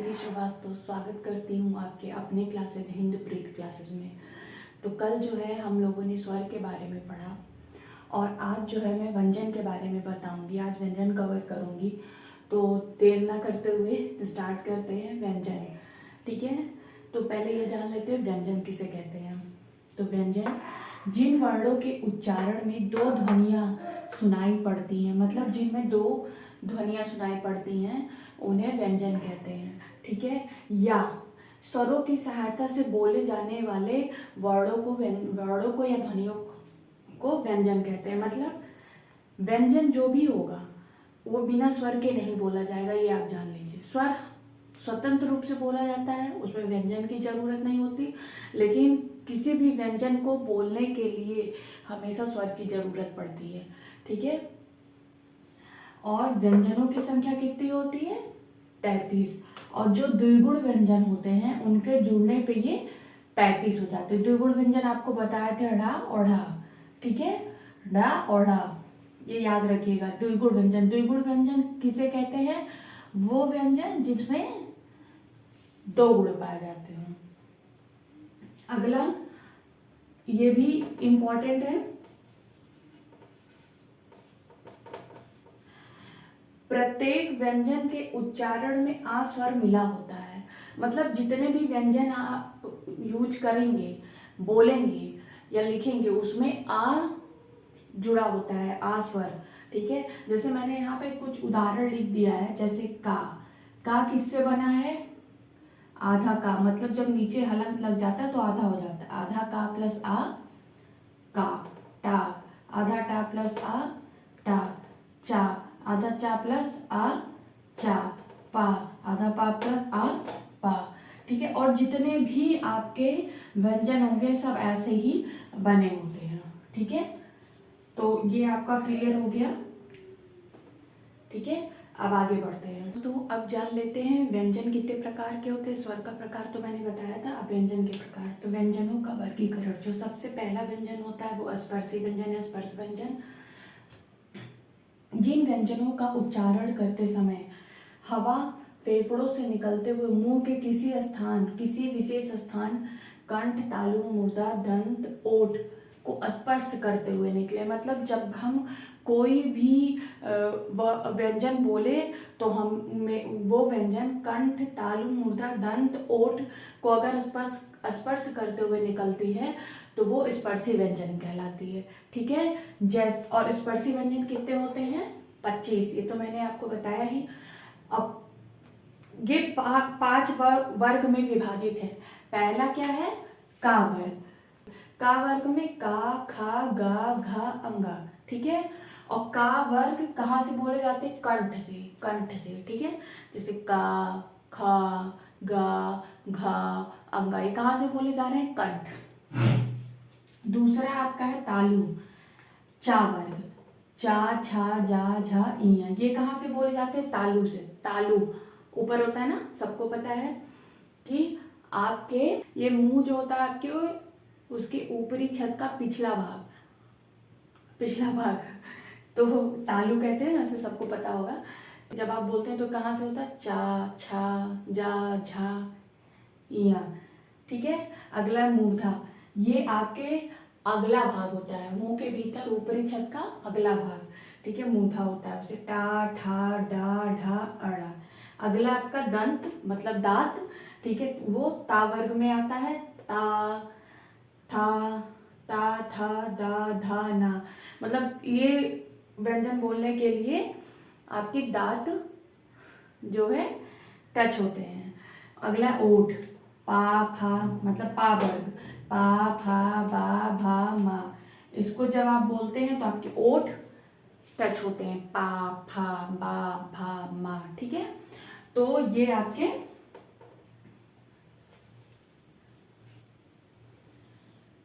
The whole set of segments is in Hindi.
प्रीति श्रीवास्तव स्वागत करती हूँ आपके अपने क्लासेज हिंद प्रीत क्लासेज में। तो कल जो है हम लोगों ने स्वर के बारे में पढ़ा और आज जो है मैं व्यंजन के बारे में बताऊँगी। आज व्यंजन कवर करूँगी, तो देर ना करते हुए स्टार्ट करते हैं व्यंजन। ठीक है, तो पहले ये जान लेते हैं व्यंजन किसे कहते हैं। तो व्यंजन जिन वर्णों के उच्चारण में दो ध्वनियाँ सुनाई पड़ती हैं, मतलब जिनमें दो ध्वनियाँ सुनाई पड़ती हैं उन्हें व्यंजन कहते हैं। ठीक है, या स्वरों की सहायता से बोले जाने वाले वर्णों को या ध्वनियों को व्यंजन कहते हैं। मतलब व्यंजन जो भी होगा वो बिना स्वर के नहीं बोला जाएगा, ये आप जान लीजिए। स्वर स्वतंत्र रूप से बोला जाता है, उसमें व्यंजन की जरूरत नहीं होती, लेकिन किसी भी व्यंजन को बोलने के लिए हमेशा स्वर की जरूरत पड़ती है। ठीक है, और व्यंजनों की संख्या कितनी होती है? 33। और जो द्विगुण व्यंजन होते हैं उनके जुड़ने पे ये 35 हो जाते हैं। द्विगुण व्यंजन आपको बताए थे ढा और ढा। ठीक है, ढा और ढा, ये याद रखिएगा। द्विगुण व्यंजन किसे कहते हैं? वो व्यंजन जिसमें दो गुण पाए जाते हैं। अगला ये भी इंपॉर्टेंट है, प्रत्येक व्यंजन के उच्चारण में आ स्वर मिला होता है। मतलब जितने भी व्यंजन आप यूज करेंगे, बोलेंगे या लिखेंगे, उसमें आ जुड़ा होता है, आ स्वर। ठीक है, जैसे मैंने यहाँ पे कुछ उदाहरण लिख दिया है, जैसे का किससे बना है? आधा का, मतलब जब नीचे हलंत लग जाता है तो आधा हो जाता है। आधा का प्लस आ, का। टा, आधा टा प्लस आ, टा। चा, आधा चा प्लस आ, चा। पा, आधा पा प्लस आ, पा। ठीक है, और जितने भी आपके व्यंजन होंगे सब ऐसे ही बने होते हैं। ठीक है, तो ये आपका क्लियर हो गया। ठीक है, अब आगे बढ़ते हैं। तो अब जान लेते हैं व्यंजन कितने प्रकार के होते हैं। स्वर का प्रकार तो मैंने बताया था, अब व्यंजन के प्रकार। तो व्यंजनों का वर्गीकरण, जो सबसे पहला व्यंजन होता है वो स्पर्शी व्यंजन है। स्पर्श व्यंजन जिन व्यंजनों का उच्चारण करते समय हवा फेफड़ों से निकलते हुए मुंह के किसी विशेष स्थान, कंठ, तालु, मूर्धा, दंत, ओठ को स्पर्श करते हुए निकले। मतलब जब हम कोई भी व्यंजन बोले तो वो व्यंजन कंठ, तालु, मूर्धा, दंत, ओठ को अगर स्पर्श करते हुए निकलती है तो वो स्पर्शी व्यंजन कहलाती है। ठीक है, और स्पर्शी व्यंजन कितने होते हैं? 25। ये तो मैंने आपको बताया ही। अब ये 5 वर्ग में विभाजित है। पहला क्या है? का वर्ग। का वर्ग में का, खा, गा, घा, अंगा। ठीक है, और का वर्ग कहाँ से बोले जाते हैं? कंठ से। ठीक है, जैसे का, खा, गा, घा, अंगा, ये कहाँ से बोले जा रहे हैं? कंठ। दूसरा आपका है तालु, चा वर्ग। चा, छा, जा, झा, इया, ये कहाँ से बोले जाते हैं? तालु से। तालु ऊपर होता है ना, सबको पता है कि आपके ये मुंह जो होता है आपके, उसके ऊपरी छत का पिछला भाग तो तालु कहते हैं, ऐसे सबको पता होगा। जब आप बोलते हैं तो कहाँ से होता है? चा, छा, जा, झा, इया। ठीक है, अगला है मूर्धा। ये आपके अगला भाग होता है, मुंह के भीतर ऊपरी छत का अगला भाग। ठीक है, मूर्धा होता है उसे। टा, ठा, डा, ढा, अड़ा। अगला आपका दंत, मतलब दांत। ठीक है, वो ता वर्ग में आता है। ता, था, ता, था, दा, धा, ना। मतलब ये व्यंजन बोलने के लिए आपके दांत जो है टच होते हैं। अगला ओठ, पा, फा, मतलब पा वर्ग। पा, फा, बा, भा, मा। इसको जब आप बोलते हैं तो आपके ओठ टच होते हैं। पा, फा, बा, भा, मा। ठीक है, तो ये आपके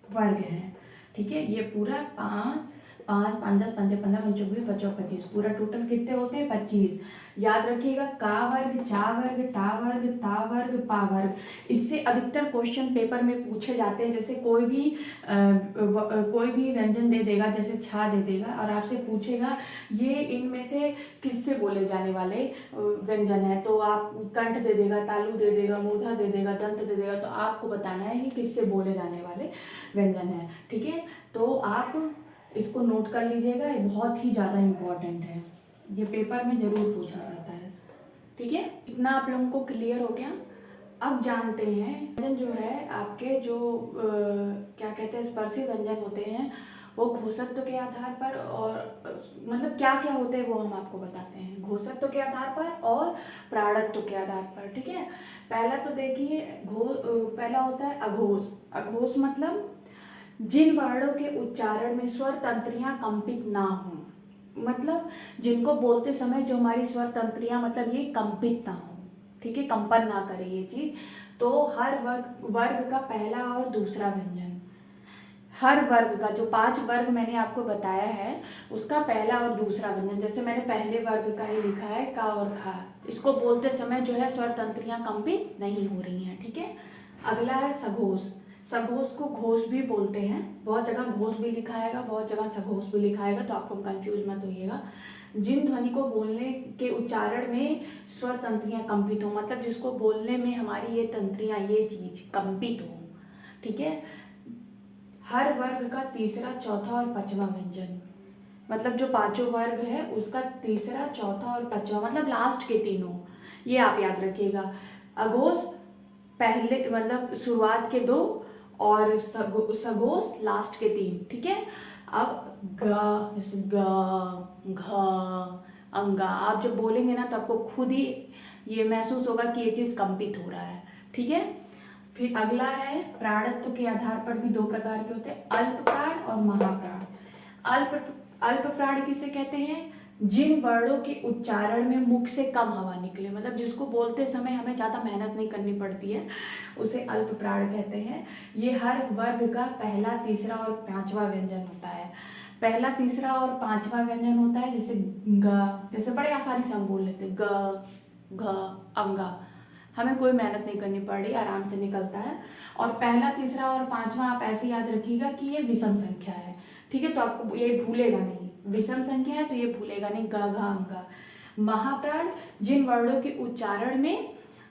वर्ग है। ठीक है, ये पूरा 5 5 10 15 15 5 24 25 25, पूरा टोटल कितने होते हैं 25। याद रखिएगा का वर्ग, चा वर्ग, टा वर्ग, ता वर्ग, पा वर्ग। इससे अधिकतर क्वेश्चन पेपर में पूछे जाते हैं। जैसे कोई भी व्यंजन दे देगा, जैसे छा दे देगा और आपसे पूछेगा ये इनमें से किससे बोले जाने वाले व्यंजन है, तो आप कंठ दे देगा, तालु दे देगा, मूर्धा दे देगा, दंत दे देगा, तो आपको बताना है कि किससे बोले जाने वाले व्यंजन है। ठीक है, तो आप इसको नोट कर लीजिएगा, ये बहुत ही ज़्यादा इम्पोर्टेंट है, ये पेपर में ज़रूर पूछा जाता है। ठीक है, इतना आप लोगों को क्लियर हो गया। अब जानते हैं व्यंजन जो है आपके जो क्या कहते हैं स्पर्शी व्यंजन होते हैं, वो घोषत्व के आधार पर और मतलब क्या क्या होते हैं वो हम आपको बताते हैं। घोषत्व के आधार पर और प्राणत्व के आधार पर। ठीक है, पहला तो देखिए पहला होता है अघोष। अघोष मतलब जिन वर्णों के उच्चारण में स्वर तंत्रियां कंपित ना हो, मतलब जिनको बोलते समय जो हमारी स्वर तंत्रियां मतलब ये कंपित ना हो। ठीक है, कंपन ना करे ये चीज। तो हर वर्ग का पहला और दूसरा व्यंजन, हर वर्ग का जो 5 वर्ग मैंने आपको बताया है उसका पहला और दूसरा व्यंजन, जैसे मैंने पहले वर्ग का ही लिखा है का और खा, इसको बोलते समय जो है स्वर तंत्रियां कंपित नहीं हो रही हैं। ठीक है, अगला है सघोष। सघोष को घोष भी बोलते हैं, बहुत जगह घोष भी लिखा है, बहुत जगह सघोष भी लिखा है, तो आपको कंफ्यूज मत होइएगा। जिन ध्वनि को बोलने के उच्चारण में स्वर तंत्रियां कंपित हो, मतलब जिसको बोलने में हमारी ये तंत्रियां ये चीज कंपित हो। ठीक है, हर वर्ग का तीसरा, चौथा और पांचवा व्यंजन, मतलब जो पांचों वर्ग है उसका तीसरा, चौथा और पांचवा मतलब लास्ट के तीनों, ये आप याद रखिएगा। अघोष पहले मतलब शुरुआत के 2 और सघोष लास्ट के 3। ठीक है, अब ग जैसे ग, घ, अंगा, आप जब बोलेंगे ना तो आपको खुद ही ये महसूस होगा कि ये चीज कंपित हो रहा है। ठीक है, फिर अगला है प्राणत्व के आधार पर भी 2 प्रकार के होते हैं, अल्प प्राण और महाप्राण। अल्प प्राण किसे कहते हैं, जिन वर्णों के उच्चारण में मुख से कम हवा निकले, मतलब जिसको बोलते समय हमें ज़्यादा मेहनत नहीं करनी पड़ती है, उसे अल्प प्राण कहते हैं। ये हर वर्ग का पहला, तीसरा और पांचवा व्यंजन होता है। पहला, तीसरा और पांचवा व्यंजन होता है जैसे ग, जैसे बड़े आसानी से हम बोल लेते हैं ग, घ, अंगा, हमें कोई मेहनत नहीं करनी पड़ रही, आराम से निकलता है। और पहला, तीसरा और पांचवा आप ऐसे याद रखिएगा कि ये विषम संख्या है। ठीक है, तो आपको ये भूलेगा नहीं, विषम संख्या है तो ये भूलेगा नहीं, ग, घ, अंगा। महाप्राण जिन वर्णों के उच्चारण में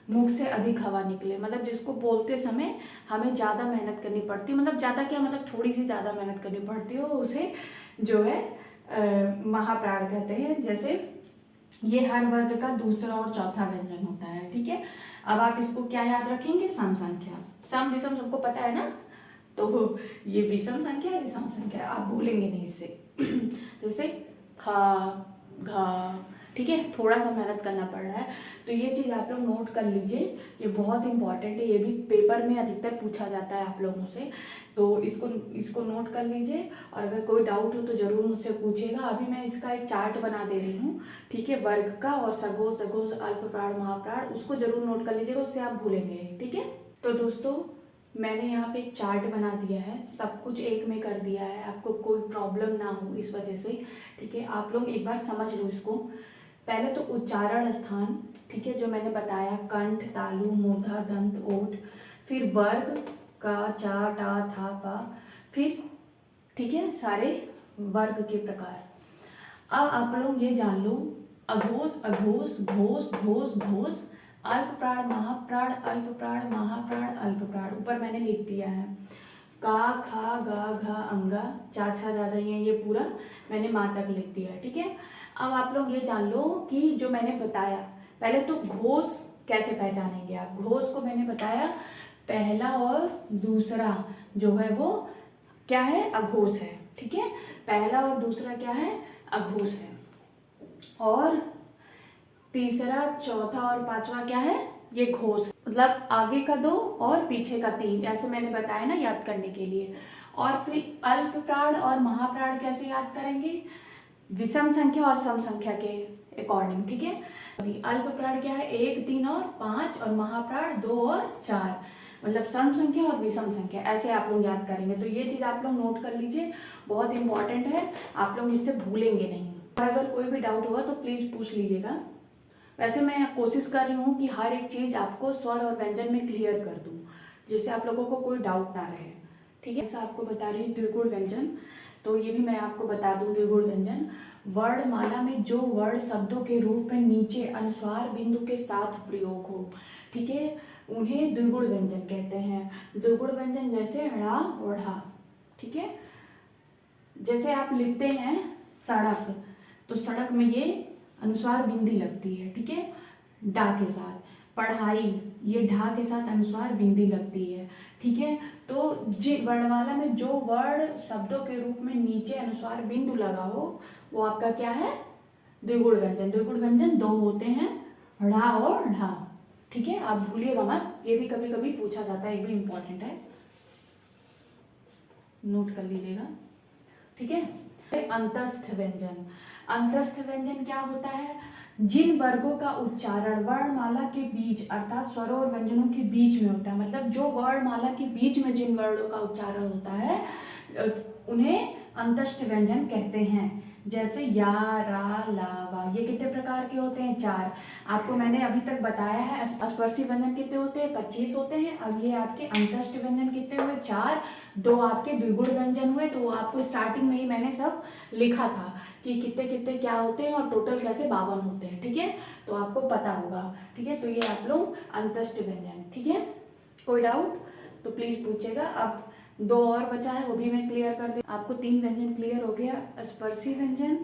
मुख से अधिक हवा निकले, मतलब जिसको बोलते समय हमें ज़्यादा मेहनत करनी पड़ती है, मतलब ज़्यादा क्या मतलब थोड़ी सी ज़्यादा मेहनत करनी पड़ती है, उसे जो है महाप्राण कहते हैं। जैसे ये हर वर्ग का दूसरा और चौथा व्यंजन होता है। ठीक है, अब आप इसको क्या याद रखेंगे, सम संख्या। सम विषम सबको पता है ना, तो ये विषम संख्या है, विषम संख्या आप भूलेंगे नहीं इससे। जैसे खा, घा, ठीक है, थोड़ा सा मेहनत करना पड़ रहा है, तो ये चीज़ आप लोग नोट कर लीजिए, ये बहुत इंपॉर्टेंट है, ये भी पेपर में अधिकतर पूछा जाता है आप लोगों से, तो इसको नोट कर लीजिए। और अगर कोई डाउट हो तो ज़रूर मुझसे पूछिएगा। अभी मैं इसका एक चार्ट बना दे रही हूँ, ठीक है, वर्ग का, और सघोष, सघोष, अल्प प्राण, महाप्राण, उसको जरूर नोट कर लीजिएगा, उससे आप भूलेंगे। ठीक है, तो दोस्तों मैंने यहाँ पे एक चार्ट बना दिया है, सब कुछ एक में कर दिया है, आपको कोई प्रॉब्लम ना हो इस वजह से। ठीक है, आप लोग एक बार समझ लो इसको। पहले तो उच्चारण स्थान, ठीक है, जो मैंने बताया, कंठ, तालु, मूर्धा, दंत, ओठ। फिर वर्ग का, चा, टा, था, पा। फिर ठीक है, सारे वर्ग के प्रकार। अब आप लोग ये जान लो, अघोष, अघोष, घोष, घोष, घोष, अल्प प्राण, महाप्राण, अल्प प्राण, महाप्राण, अल्प प्राण, ऊपर मैंने लिख दिया है। का, खा, गा, घा, अंगा, चा, छा, जा, ये पूरा मैंने माँ तक लिख दिया है। ठीक है, अब आप लोग ये जान लो कि जो मैंने बताया, पहले तो घोष कैसे पहचानेंगे आप। घोष को मैंने बताया पहला और दूसरा जो है वो क्या है, अघोष है। ठीक है, पहला और दूसरा क्या है, अघोष है। और तीसरा, चौथा और पांचवा क्या है, ये घोष, मतलब आगे का 2 और पीछे का 3, ऐसे मैंने बताया ना याद करने के लिए। और फिर अल्प प्राण और महाप्राण कैसे याद करेंगे, विषम संख्या और सम संख्या के अकॉर्डिंग। ठीक है, अल्प प्राण क्या है, 1, 3 और 5, और महाप्राण 2 और 4। मतलब सम संख्या और विषम संख्या, ऐसे आप लोग याद करेंगे। तो ये चीज़ आप लोग नोट कर लीजिए, बहुत इंपॉर्टेंट है, आप लोग इससे भूलेंगे नहीं। अगर कोई भी डाउट होगा तो प्लीज़ पूछ लीजिएगा। वैसे मैं कोशिश कर रही हूँ कि हर एक चीज़ आपको स्वर और व्यंजन में क्लियर कर दूँ, जिससे आप लोगों को कोई डाउट ना रहे, ठीक है। ऐसा आपको बता रही हूँ द्विगुण व्यंजन, तो ये भी मैं आपको बता दूँ। द्विगुण व्यंजन वर्णमाला में जो वर्ण शब्दों के रूप में नीचे अनुस्वार बिंदु के साथ प्रयोग हो, ठीक है, उन्हें द्विगुण व्यंजन कहते हैं। द्विगुण व्यंजन जैसे ढ़ और ढ, ठीक है। जैसे आप लिखते हैं सड़क, तो सड़क में ये अनुस्वार बिंदी लगती है, ठीक है, डा के साथ। पढ़ाई, ये ढा के साथ अनुस्वार बिंदी लगती है, ठीक है। तो वर्णमाला में जो वर्ण शब्दों के रूप में नीचे अनुस्वार बिंदु लगा हो, वो आपका क्या है, द्विगुण व्यंजन। द्विगुण व्यंजन दो होते हैं, ढ़ा और ढा, ठीक है। आप भूलिएगा मत, ये भी कभी कभी पूछा जाता है, ये भी इंपॉर्टेंट है, नोट कर लीजिएगा, ठीक है। अंतस्थ व्यंजन, अंतस्थ व्यंजन क्या होता है, जिन वर्गों का उच्चारण वर्णमाला के बीच अर्थात स्वरों और व्यंजनों के बीच में होता है, मतलब जो वर्णमाला के बीच में जिन वर्णों का उच्चारण होता है उन्हें अंतस्थ व्यंजन कहते हैं। जैसे या, रा, ला, वा, ये कितने प्रकार के होते हैं, 4। आपको मैंने अभी तक बताया है स्पर्शी व्यंजन कितने होते हैं, 25 होते हैं। अब ये आपके अंतस्थ व्यंजन कितने हुए, 4। 2 आपके द्विगुण व्यंजन हुए। तो आपको स्टार्टिंग में ही मैंने सब लिखा था कि कितने कितने क्या होते हैं और टोटल कैसे 52 होते हैं, ठीक है, तो आपको पता होगा, ठीक है। तो ये आप लोग अंतस्थ व्यंजन, ठीक है। कोई डाउट तो प्लीज पूछेगा। अब 2 और बचा है, वो भी मैं क्लियर कर दे। आपको 3 व्यंजन क्लियर हो गया, स्पर्शी व्यंजन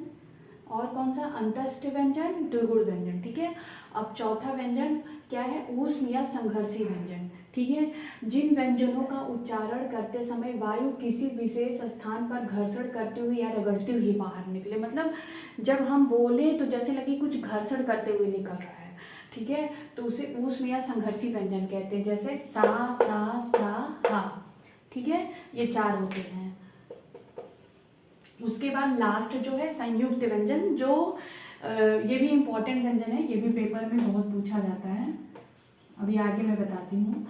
और कौन सा, अंतस्थ व्यंजन, द्विगुण व्यंजन, ठीक है। अब चौथा व्यंजन क्या है, ऊष्म या संघर्षी व्यंजन, ठीक है। जिन व्यंजनों का उच्चारण करते समय वायु किसी विशेष स्थान पर घर्षण करती हुई या रगड़ती हुई बाहर निकले, मतलब जब हम बोले तो जैसे लगे कुछ घर्षण करते हुए निकल रहा है, ठीक है, तो उसे ऊष्म या संघर्षी व्यंजन कहते हैं। जैसे सा, सा, हा, ठीक है, ये 4 होते हैं। उसके बाद लास्ट जो है संयुक्त व्यंजन, जो ये भी इंपॉर्टेंट व्यंजन है, ये भी पेपर में बहुत पूछा जाता है, अभी आगे मैं बताती हूँ।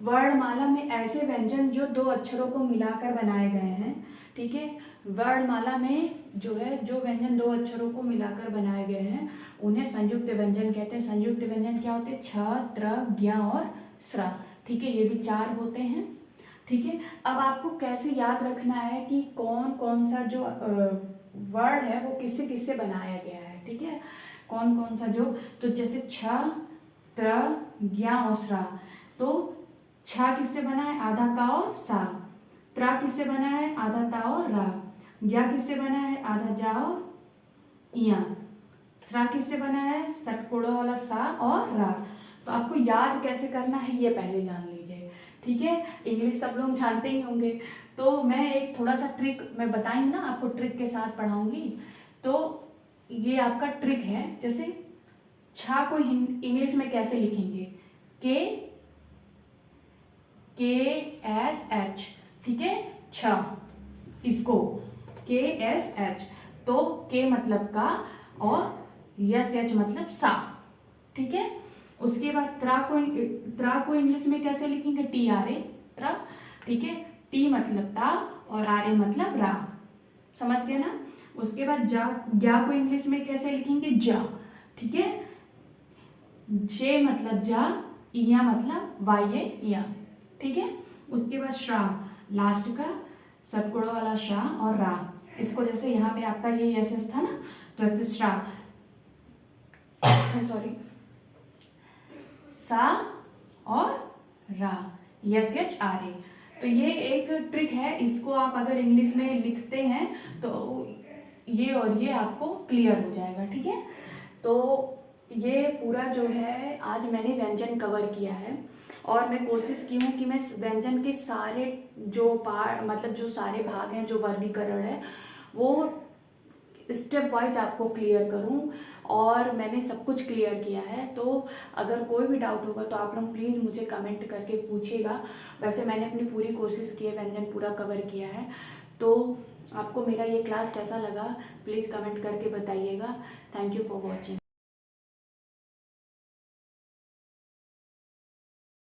वर्णमाला में ऐसे व्यंजन जो 2 अक्षरों को मिलाकर बनाए गए हैं, ठीक है। वर्णमाला में जो है जो व्यंजन 2 अक्षरों को मिलाकर बनाए गए हैं उन्हें संयुक्त व्यंजन कहते हैं। संयुक्त व्यंजन क्या होते हैं, छ, त्र, ज्ञ और स्र, ठीक है, ये भी 4 होते हैं, ठीक है। अब आपको कैसे याद रखना है कि कौन कौन सा जो वर्ड है वो किससे किससे बनाया गया है, ठीक है, कौन कौन सा जो, तो जैसे छ, त्र, ज्ञ और स्र, तो छ किससे बना है, आधा का और सा। त्रा किससे बना है, आधा ता और रा। ज्ञ किससे बना है, आधा जा और इया। स्रा किससे बना है, सटकोड़ों वाला सा और रा। तो आपको याद कैसे करना है ये पहले जान लीजिए, ठीक है। इंग्लिश सब लोग जानते ही होंगे, तो मैं एक थोड़ा सा ट्रिक मैं बताई ना आपको, ट्रिक के साथ पढ़ाऊंगी। तो ये आपका ट्रिक है। जैसे छा को इंग्लिश में कैसे लिखेंगे, KSH, ठीक है, छ, इसको KSH, तो के मतलब का और SH मतलब सा, ठीक है। उसके बाद त्रा को इंग्लिश में कैसे लिखेंगे, TRA, त्रा, ठीक है, टी मतलब ता और RA मतलब रा, समझ गए ना। उसके बाद ज्ञा को इंग्लिश में कैसे लिखेंगे, जा, ठीक है, जे मतलब जा, इया मतलब वाये, या, ठीक है। उसके बाद श्रा, लास्ट का सटकोड़ों वाला श्रा और रा, इसको जैसे यहाँ पे आपका ये एस था ना, तो ऐसे श्रा, सॉरी, सा और रा, SHRA। तो ये एक ट्रिक है, इसको आप अगर इंग्लिश में लिखते हैं तो ये और ये आपको क्लियर हो जाएगा, ठीक है। तो ये पूरा जो है आज मैंने व्यंजन कवर किया है और मैं कोशिश की हूँ कि मैं व्यंजन के सारे जो पार्ट, मतलब जो सारे भाग हैं, जो वर्गीकरण है, वो स्टेप वाइज आपको क्लियर करूं, और मैंने सब कुछ क्लियर किया है। तो अगर कोई भी डाउट होगा तो आप लोग प्लीज़ मुझे कमेंट करके पूछिएगा। वैसे मैंने अपनी पूरी कोशिश की है, व्यंजन पूरा कवर किया है। तो आपको मेरा ये क्लास कैसा लगा प्लीज़ कमेंट करके बताइएगा। Thank you for watching.